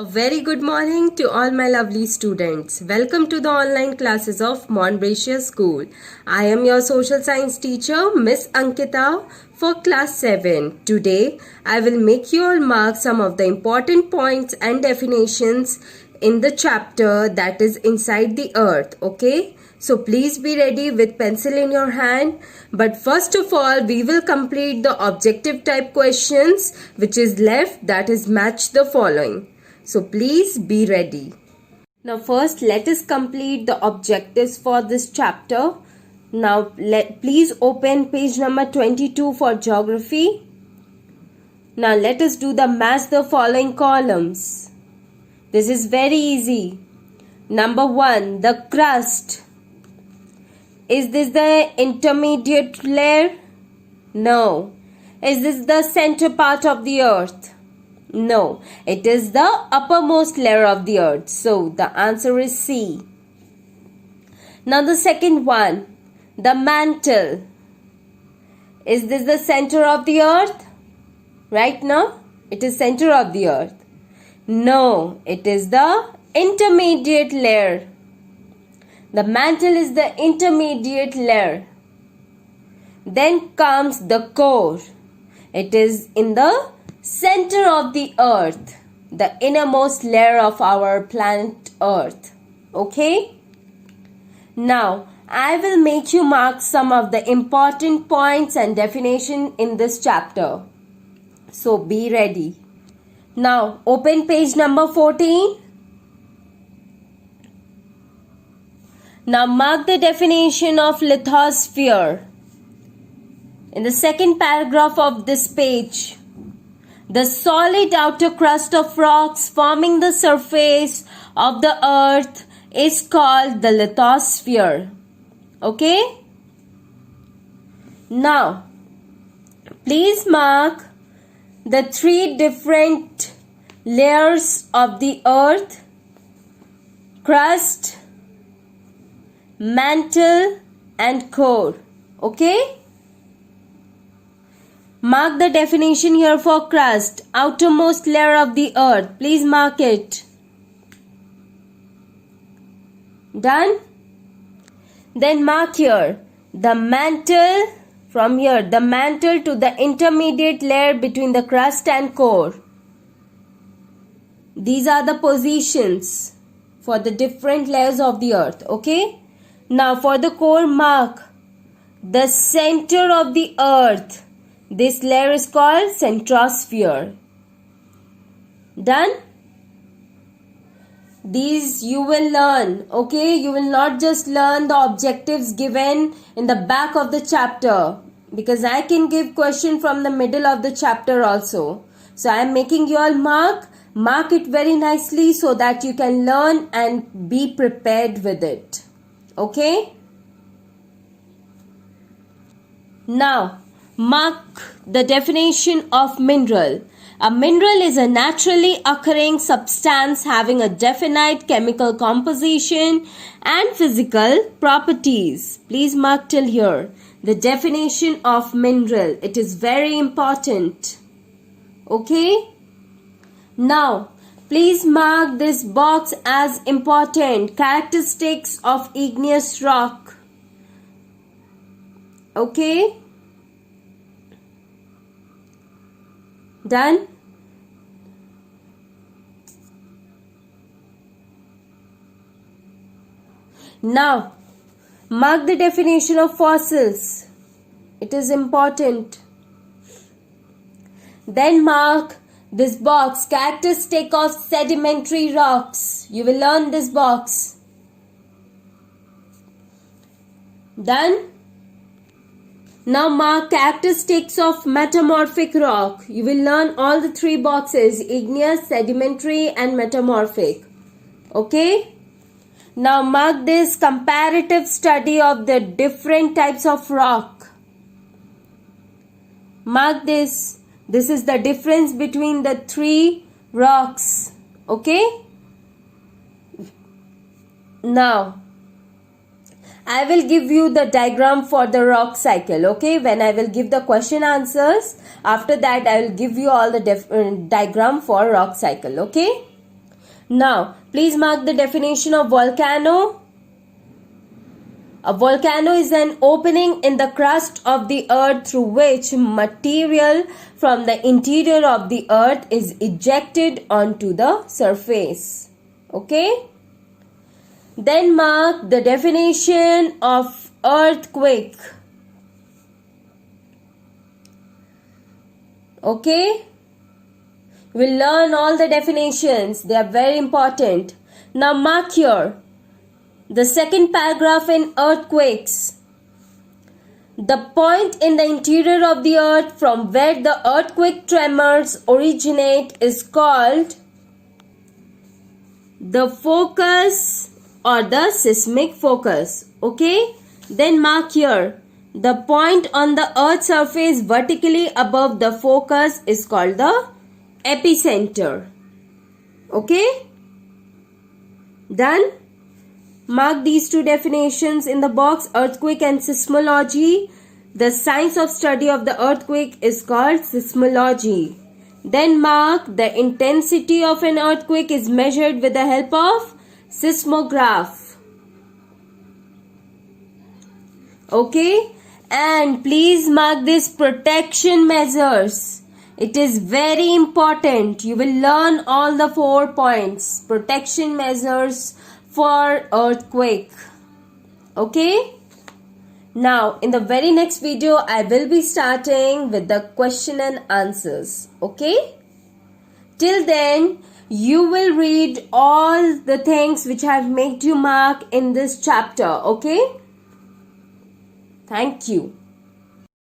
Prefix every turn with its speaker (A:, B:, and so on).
A: A very good morning to all my lovely students. Welcome to the online classes of Monbracia School. I am your social science teacher, Miss Ankita, for class 7. Today, I will make you all mark some of the important points and definitions in the chapter that is inside the earth. Okay? So please be ready with pencil in your hand. But first of all, we will complete the objective type questions which is left, that is match the following. So please be ready. Now first let us complete the objectives for this chapter. Now please open page number 22 for geography. Now let us do the match the following columns. This is very easy. Number 1, the crust. Is this the intermediate layer? No. Is this the center part of the earth? No, it is the uppermost layer of the earth. So the answer is C. Now the second one, the mantle. Is this the center of the earth? Right now, it is center of the earth. No, it is the intermediate layer. The mantle is the intermediate layer. Then comes the core. It is in the center of the earth, the innermost layer of our planet earth. Okay? Now, I will make you mark some of the important points and definition in this chapter. So be ready. Now, open page number 14. Now mark the definition of lithosphere. In the second paragraph of this page, the solid outer crust of rocks forming the surface of the earth is called the lithosphere. Okay? Now, please mark the 3 different layers of the earth: crust, mantle and core. Okay? Mark the definition here for crust, outermost layer of the earth. Please mark it. Done? Then mark here the mantle, from here the mantle to the intermediate layer between the crust and core. These are the positions for the different layers of the earth. Okay? Now for the core, mark the center of the earth. This layer is called centrosphere. Done? These you will learn. Okay? You will not just learn the objectives given in the back of the chapter, because I can give question from the middle of the chapter also. So I am making you all mark it very nicely so that you can learn and be prepared with it. Okay? Now, mark the definition of mineral. A mineral is a naturally occurring substance having a definite chemical composition and physical properties. Please mark till here. The definition of mineral. It is very important. Okay? Now, please mark this box as important. Characteristics of igneous rock. Okay? Done? Now, mark the definition of fossils. It is important. Then mark this box, characteristic of sedimentary rocks. You will learn this box. Done? Now mark characteristics of metamorphic rock. You will learn all the 3 boxes: igneous, sedimentary and metamorphic. Okay? Now mark this comparative study of the different types of rock. Mark this. This is the difference between the 3 rocks. Okay? Now, I will give you the diagram for the rock cycle. Okay? When I will give the question answers, after that I will give you all the diagram for rock cycle. Okay? Now, please mark the definition of volcano. A volcano is an opening in the crust of the earth through which material from the interior of the earth is ejected onto the surface. Okay? Then mark the definition of earthquake. Okay? We'll learn all the definitions. They are very important. Now mark here the second paragraph in earthquakes. The point in the interior of the earth from where the earthquake tremors originate is called the focus or the seismic focus. Okay? Then mark here the point on the earth's surface vertically above the focus is called the epicenter. Okay? Done? Mark these two definitions in the box. Earthquake and seismology. The science of study of the earthquake is called seismology. Then mark the intensity of an earthquake is measured with the help of seismograph. Okay? And please mark this protection measures. It is very important. You will learn all the 4 points. Protection measures for earthquake. Okay? Now, in the very next video, I will be starting with the question and answers. Okay? Till then, you will read all the things which I have made you mark in this chapter. Okay? Thank you.